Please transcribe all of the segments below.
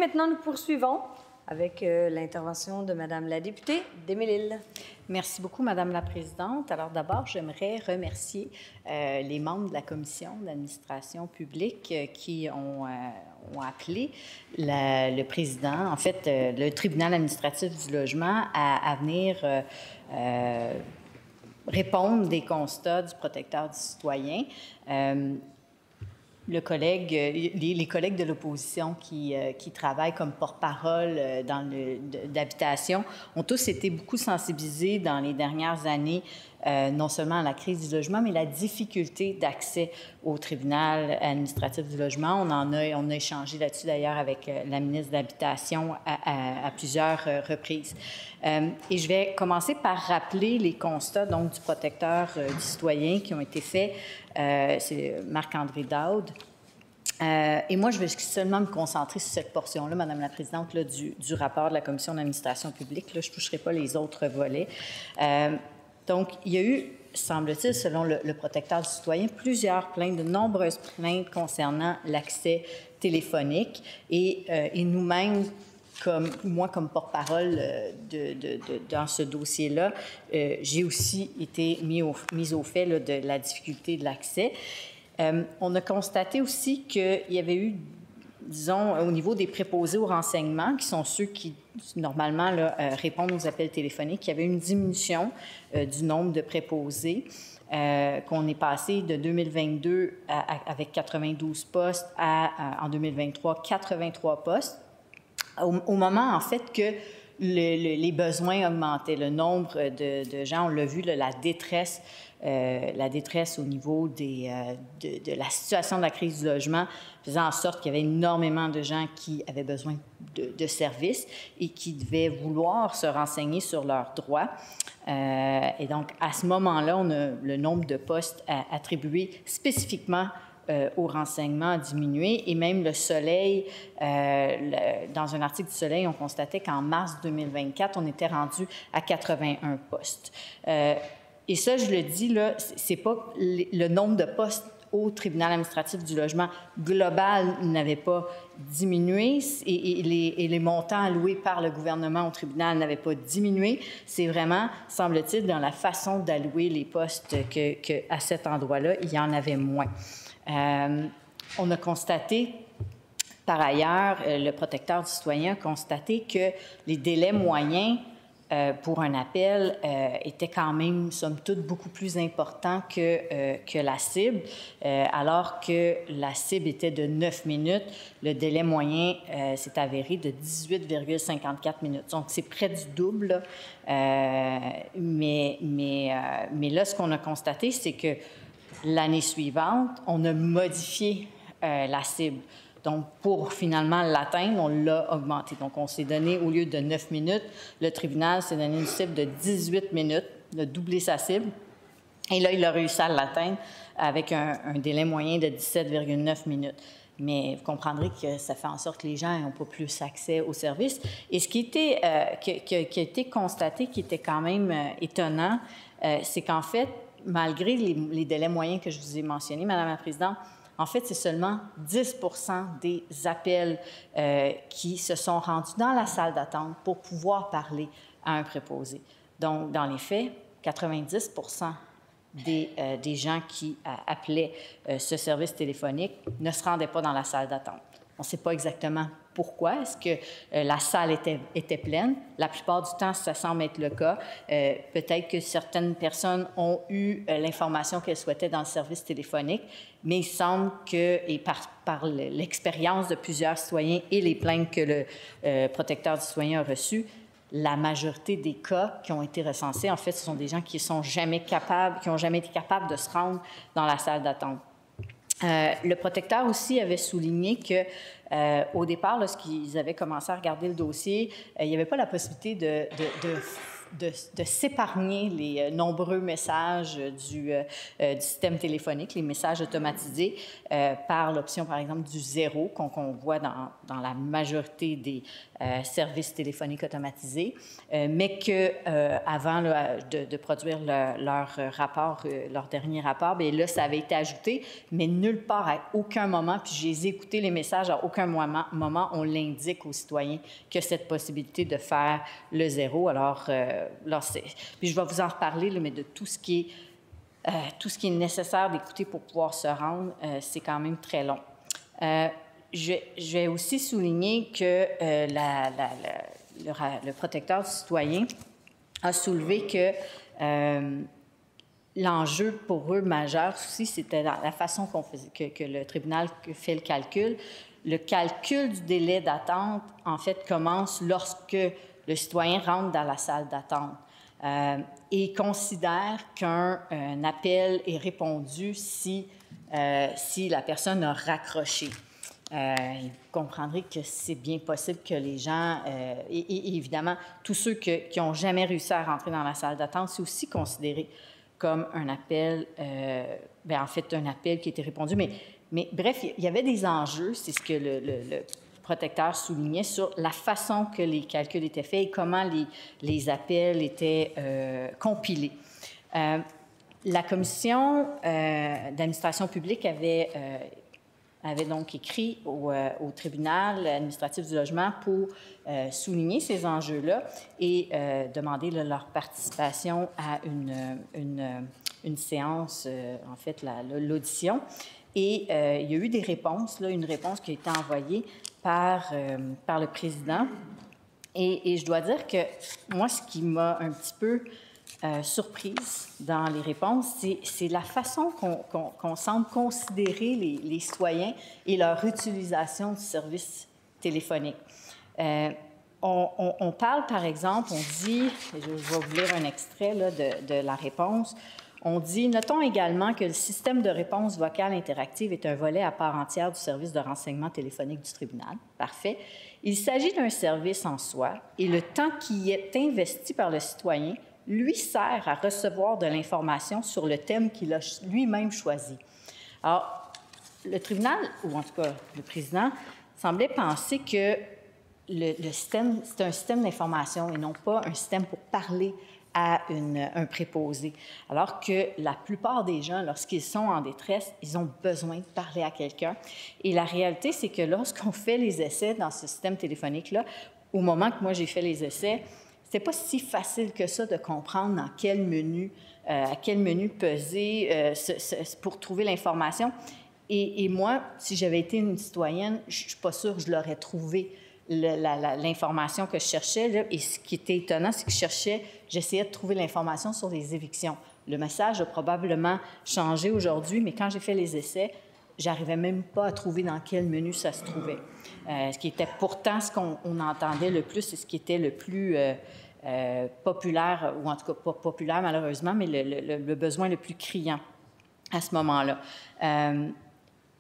Maintenant, nous poursuivons avec l'intervention de Madame la députée d'Émile-Île. Merci beaucoup, Madame la Présidente. Alors d'abord, j'aimerais remercier les membres de la Commission d'administration publique qui ont appelé le président, en fait, le tribunal administratif du logement à venir répondre des constats du protecteur du citoyen. Les collègues de l'opposition qui travaillent comme porte-parole d'habitation ont tous été beaucoup sensibilisés dans les dernières années, non seulement à la crise du logement, mais la difficulté d'accès au tribunal administratif du logement. On a échangé là-dessus d'ailleurs avec la ministre de l'Habitation à plusieurs reprises. Et je vais commencer par rappeler les constats donc, du protecteur du citoyen qui ont été faits. C'est Marc-André Daoud. Et moi, je vais seulement me concentrer sur cette portion-là, Madame la Présidente, là, du rapport de la Commission d'administration publique. Là, je ne toucherai pas les autres volets. Donc, il y a eu, semble-t-il, selon le protecteur du citoyen, plusieurs plaintes, de nombreuses plaintes concernant l'accès téléphonique. Et nous-mêmes, comme porte-parole dans ce dossier-là, j'ai aussi été mise au fait là, de la difficulté de l'accès. On a constaté aussi qu'il y avait eu, disons, au niveau des préposés au renseignement, qui sont ceux qui, normalement, là, répondent aux appels téléphoniques, il y avait une diminution du nombre de préposés, qu'on est passé de 2022 avec 92 postes en 2023, 83 postes. Au moment, en fait, que les besoins augmentaient, le nombre de gens, on l'a vu, là, la détresse au niveau de la situation de la crise du logement faisait en sorte qu'il y avait énormément de gens qui avaient besoin de services et qui devaient vouloir se renseigner sur leurs droits. Et donc, à ce moment-là, on a le nombre de postes attribués spécifiquement au renseignement a diminué et même le Soleil, dans un article du Soleil, on constatait qu'en mars 2024, on était rendu à 81 postes. Et ça, je le dis, là, c'est pas le nombre de postes au tribunal administratif du logement global n'avait pas diminué et les montants alloués par le gouvernement au tribunal n'avaient pas diminué. C'est vraiment, semble-t-il, dans la façon d'allouer les postes qu'à cet endroit-là, il y en avait moins. On a constaté, par ailleurs, le protecteur du citoyen a constaté que les délais moyens pour un appel étaient quand même, somme toute, beaucoup plus importants que la cible. Alors que la cible était de 9 minutes, le délai moyen s'est avéré de 18,54 minutes. Donc, c'est près du double. Mais là, ce qu'on a constaté, c'est que l'année suivante, on a modifié la cible. Donc, pour finalement l'atteindre, on l'a augmenté. Donc, on s'est donné, au lieu de 9 minutes, le tribunal s'est donné une cible de 18 minutes, de doubler sa cible. Et là, il a réussi à l'atteindre avec un délai moyen de 17,9 minutes. Mais vous comprendrez que ça fait en sorte que les gens n'ont pas plus accès aux services. Et ce qui a été constaté, qui était quand même étonnant, c'est qu'en fait, malgré les délais moyens que je vous ai mentionnés, Madame la Présidente, en fait, c'est seulement 10 des appels qui se sont rendus dans la salle d'attente pour pouvoir parler à un préposé. Donc, dans les faits, 90 des gens qui appelaient ce service téléphonique ne se rendaient pas dans la salle d'attente. On ne sait pas exactement pourquoi. Est-ce que la salle était pleine? La plupart du temps, ça semble être le cas. Peut-être que certaines personnes ont eu l'information qu'elles souhaitaient dans le service téléphonique, mais il semble que, et par l'expérience de plusieurs citoyens et les plaintes que le protecteur du citoyen a reçues, la majorité des cas qui ont été recensés, en fait, ce sont des gens qui n'ont jamais été capables de se rendre dans la salle d'attente. Le protecteur aussi avait souligné qu'au départ, lorsqu'ils avaient commencé à regarder le dossier, il n'y avait pas la possibilité de s'épargner les nombreux messages du système téléphonique, les messages automatisés, par l'option, par exemple, du 0 qu'on voit dans la majorité des services téléphoniques automatisés, mais qu'avant de produire leur rapport, leur dernier rapport, bien là, ça avait été ajouté, mais nulle part, à aucun moment, puis j'ai écouté les messages, à aucun moment on l'indique aux citoyens qu'il y a cette possibilité de faire le 0. Alors, là, puis je vais vous en reparler, là, mais de tout ce qui est nécessaire d'écouter pour pouvoir se rendre, c'est quand même très long. Je vais aussi souligner que le protecteur du citoyen a soulevé que l'enjeu pour eux majeur aussi, c'était la façon que le tribunal fait le calcul. Le calcul du délai d'attente, en fait, commence lorsque le citoyen rentre dans la salle d'attente et considère qu'un appel est répondu si la personne a raccroché. Vous comprendrez que c'est bien possible que les gens, et évidemment, tous ceux qui n'ont jamais réussi à rentrer dans la salle d'attente, c'est aussi considéré comme un appel, en fait, un appel qui a été répondu. Mais bref, il y avait des enjeux, c'est ce que le protecteur soulignait, sur la façon que les calculs étaient faits et comment les appels étaient compilés. La commission d'administration publique avait donc écrit au tribunal administratif du logement pour souligner ces enjeux-là et demander leur participation à une séance, en fait, l'audition. Et il y a eu des réponses, une réponse qui a été envoyée par le président. Et je dois dire que moi, ce qui m'a un petit peu surprise dans les réponses, c'est la façon qu'on semble considérer les citoyens et leur utilisation du service téléphonique. On parle, par exemple, on dit, je vais vous lire un extrait là, de la réponse, on dit « Notons également que le système de réponse vocale interactive est un volet à part entière du service de renseignement téléphonique du tribunal. » Parfait. Il s'agit d'un service en soi et le temps qui est investi par le citoyen lui sert à recevoir de l'information sur le thème qu'il a lui-même choisi. Alors, le tribunal, ou en tout cas le président, semblait penser que le système, c'est un système d'information et non pas un système pour parler à un préposé. Alors que la plupart des gens, lorsqu'ils sont en détresse, ils ont besoin de parler à quelqu'un. Et la réalité, c'est que lorsqu'on fait les essais dans ce système téléphonique-là, au moment que moi j'ai fait les essais, c'était pas si facile que ça de comprendre dans quel menu, à quel menu peser pour trouver l'information. Et moi, si j'avais été une citoyenne, je suis pas sûre que je l'aurais trouvé l'information que je cherchais. Là. Et ce qui était étonnant, c'est que j'essayais de trouver l'information sur les évictions. Le message a probablement changé aujourd'hui, mais quand j'ai fait les essais, j'arrivais même pas à trouver dans quel menu ça se trouvait. Ce qui était pourtant ce qu'on entendait le plus et ce qui était le plus populaire, ou en tout cas pas populaire malheureusement, mais le besoin le plus criant à ce moment-là.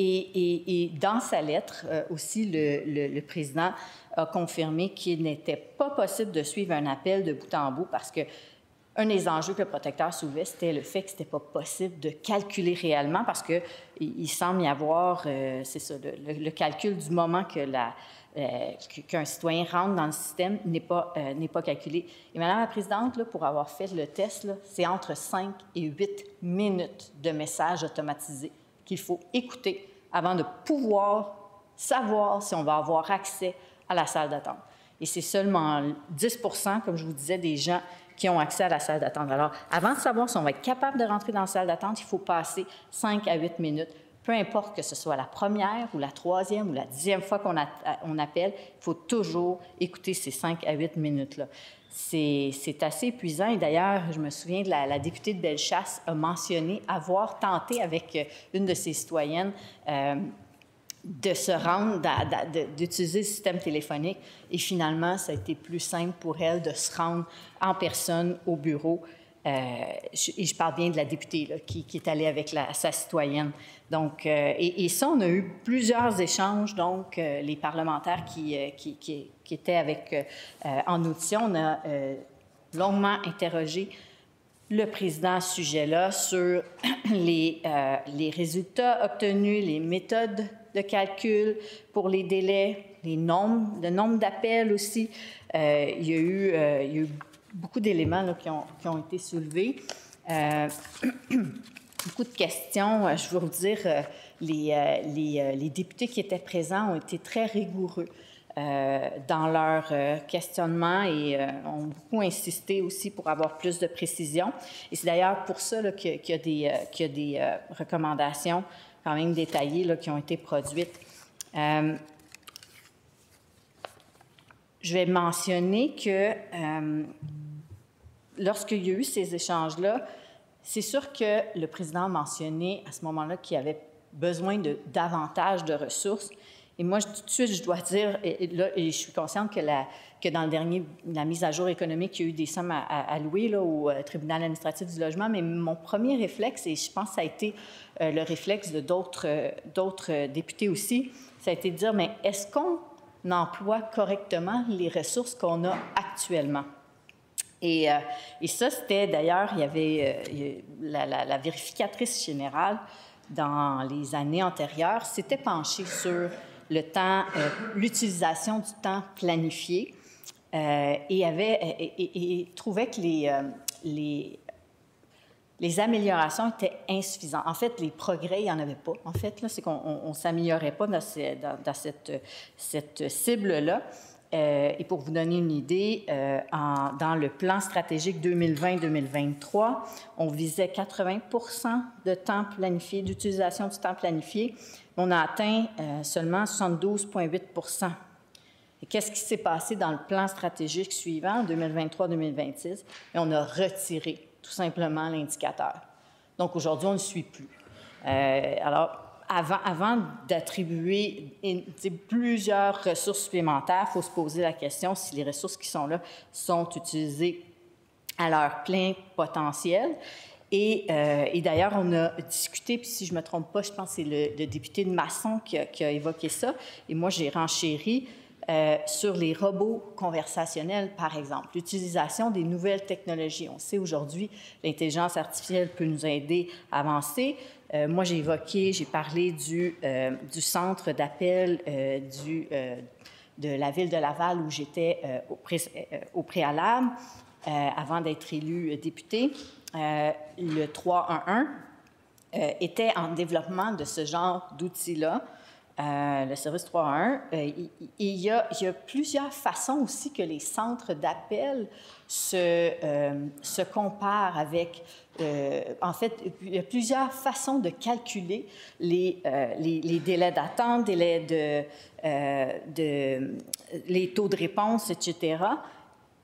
Et dans sa lettre aussi, le président a confirmé qu'il n'était pas possible de suivre un appel de bout en bout parce que un des enjeux que le protecteur soulevait, c'était le fait que ce n'était pas possible de calculer réellement parce qu'il semble y avoir, c'est ça, le calcul du moment qu'un citoyen rentre dans le système n'est pas calculé. Et Madame la Présidente, là, pour avoir fait le test, c'est entre 5 et 8 minutes de messages automatisés qu'il faut écouter avant de pouvoir savoir si on va avoir accès à la salle d'attente. Et c'est seulement 10 %, comme je vous disais, des gens qui ont accès à la salle d'attente. Alors, avant de savoir si on va être capable de rentrer dans la salle d'attente, il faut passer 5 à 8 minutes. Peu importe que ce soit la première ou la troisième ou la 10e fois qu'on appelle, il faut toujours écouter ces 5 à 8 minutes-là. C'est assez épuisant. Et d'ailleurs, je me souviens de la députée de Bellechasse a mentionné avoir tenté avec une de ses citoyennes de se rendre, d'utiliser le système téléphonique. Et finalement, ça a été plus simple pour elle de se rendre en personne au bureau. Et je parle bien de la députée là, qui est allée avec sa citoyenne. Donc, et ça, on a eu plusieurs échanges. Donc, les parlementaires qui étaient en audition, on a longuement interrogé le président à ce sujet-là sur les résultats obtenus, les méthodes de calcul pour les délais, le nombre d'appels aussi. Il y a eu beaucoup d'éléments qui ont été soulevés. Beaucoup de questions. Je veux vous dire, les députés qui étaient présents ont été très rigoureux dans leur questionnement et ont beaucoup insisté aussi pour avoir plus de précision. Et c'est d'ailleurs pour ça là, qu'il y a des recommandations quand même détaillées là, qui ont été produites. Je vais mentionner que lorsqu'il y a eu ces échanges-là, c'est sûr que le président a mentionné à ce moment-là qu'il y avait besoin de davantage de ressources. Et moi, tout de suite, je dois dire, et je suis consciente que dans la mise à jour économique, il y a eu des sommes à allouer là, au tribunal administratif du logement, mais mon premier réflexe, et je pense que ça a été le réflexe de d'autres députés aussi, ça a été de dire, mais est-ce qu'on emploie correctement les ressources qu'on a actuellement? Et ça, c'était d'ailleurs, il y avait la vérificatrice générale dans les années antérieures s'était penchée sur le temps, l'utilisation du temps planifié et trouvait que les améliorations étaient insuffisantes. En fait, les progrès, il n'y en avait pas. En fait, là, c'est qu'on ne s'améliorait pas dans cette cible-là. Et pour vous donner une idée, dans le plan stratégique 2020-2023, on visait 80 de temps planifié, d'utilisation du temps planifié. On a atteint seulement 72,8 %. Et qu'est-ce qui s'est passé dans le plan stratégique suivant, 2023-2026? Et on a retiré tout simplement l'indicateur. Donc, aujourd'hui, on ne le suit plus. Alors, avant d'attribuer plusieurs ressources supplémentaires, il faut se poser la question si les ressources qui sont là sont utilisées à leur plein potentiel. Et d'ailleurs, on a discuté, puis si je ne me trompe pas, je pense que c'est le député de Masson qui a évoqué ça, et moi, j'ai renchéri sur les robots conversationnels, par exemple, l'utilisation des nouvelles technologies. On sait aujourd'hui, l'intelligence artificielle peut nous aider à avancer. Moi, j'ai parlé du centre d'appel de la ville de Laval où j'étais au préalable avant d'être élue députée. Le 311 était en développement de ce genre d'outils-là. Le service 311, il y a plusieurs façons aussi que les centres d'appel se comparent avec. En fait, il y a plusieurs façons de calculer les délais d'attente, les taux de réponse, etc.,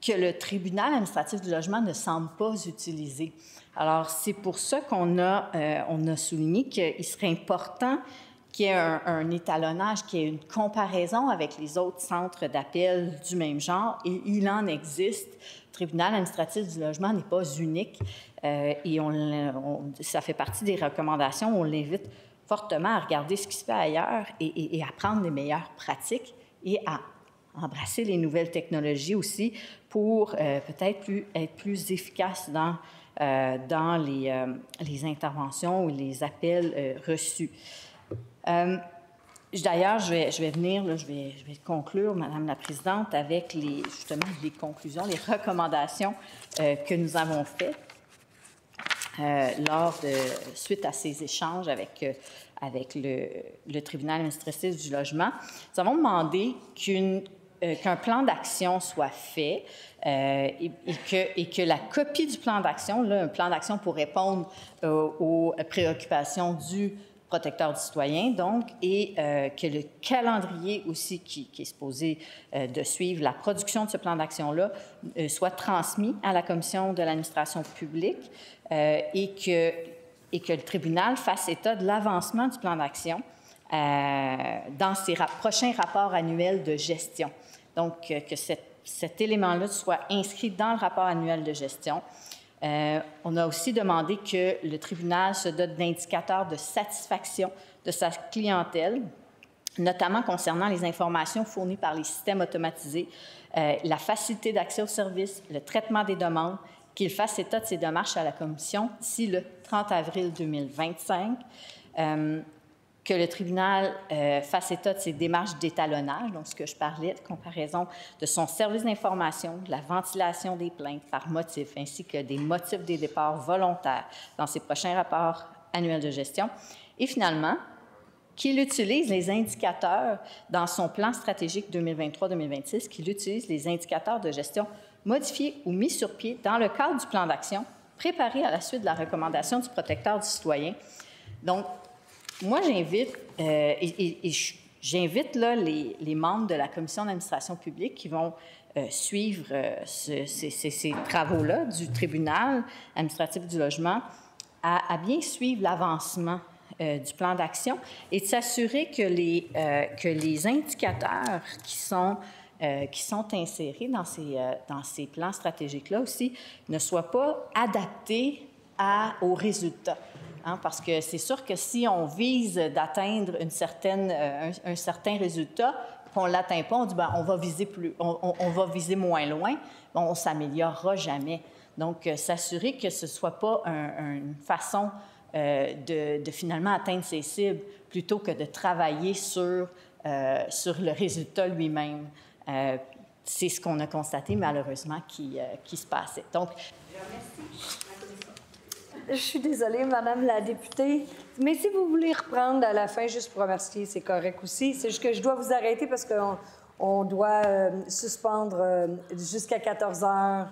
que le tribunal administratif du logement ne semble pas utiliser. Alors, c'est pour ça qu'on a souligné qu'il serait important qu'il y ait un étalonnage, qu'il y ait une comparaison avec les autres centres d'appel du même genre, et il en existe. Le tribunal administratif du logement n'est pas unique, et ça fait partie des recommandations. On l'invite fortement à regarder ce qui se fait ailleurs et à prendre les meilleures pratiques et à embrasser les nouvelles technologies aussi pour peut-être être plus efficace dans les interventions ou les appels reçus. D'ailleurs, je vais venir, là, je vais conclure, Madame la Présidente, avec justement les conclusions, les recommandations que nous avons faites suite à ces échanges avec le tribunal administratif du logement. Nous avons demandé qu'un plan d'action soit fait et que la copie du plan d'action, un plan d'action pour répondre aux préoccupations du protecteur du citoyen, donc, et que le calendrier aussi qui est supposé de suivre la production de ce plan d'action-là soit transmis à la Commission de l'administration publique et que le tribunal fasse état de l'avancement du plan d'action dans ses prochains rapports annuels de gestion. Donc, que cet élément-là soit inscrit dans le rapport annuel de gestion. On a aussi demandé que le tribunal se dote d'indicateurs de satisfaction de sa clientèle notamment concernant les informations fournies par les systèmes automatisés, la facilité d'accès aux services, le traitement des demandes, qu'il fasse état de ces démarches à la Commission d'ici le 30 avril 2025, que le tribunal fasse état de ses démarches d'étalonnage, donc ce que je parlais, de comparaison de son service d'information, de la ventilation des plaintes par motif, ainsi que des motifs des départs volontaires dans ses prochains rapports annuels de gestion. Et finalement, qu'il utilise les indicateurs dans son plan stratégique 2023-2026, qu'il utilise les indicateurs de gestion modifiés ou mis sur pied dans le cadre du plan d'action préparé à la suite de la recommandation du protecteur du citoyen. Donc, moi, j'invite là, les membres de la Commission d'administration publique qui vont suivre ces travaux-là du tribunal administratif du logement à bien suivre l'avancement du plan d'action et de s'assurer que les indicateurs qui sont insérés dans ces plans stratégiques-là aussi ne soient pas adaptés aux résultats. Hein, parce que c'est sûr que si on vise d'atteindre un certain résultat, qu'on ne l'atteint pas, on dit on va viser moins loin, on ne s'améliorera jamais. Donc, s'assurer que ce ne soit pas une façon de finalement atteindre ses cibles plutôt que de travailler sur le résultat lui-même. C'est ce qu'on a constaté malheureusement qui se passait. Donc, je remercie. Je suis désolée, Madame la députée, mais si vous voulez reprendre à la fin, juste pour remercier, c'est correct aussi. C'est juste que je dois vous arrêter parce qu'on doit suspendre jusqu'à 14 heures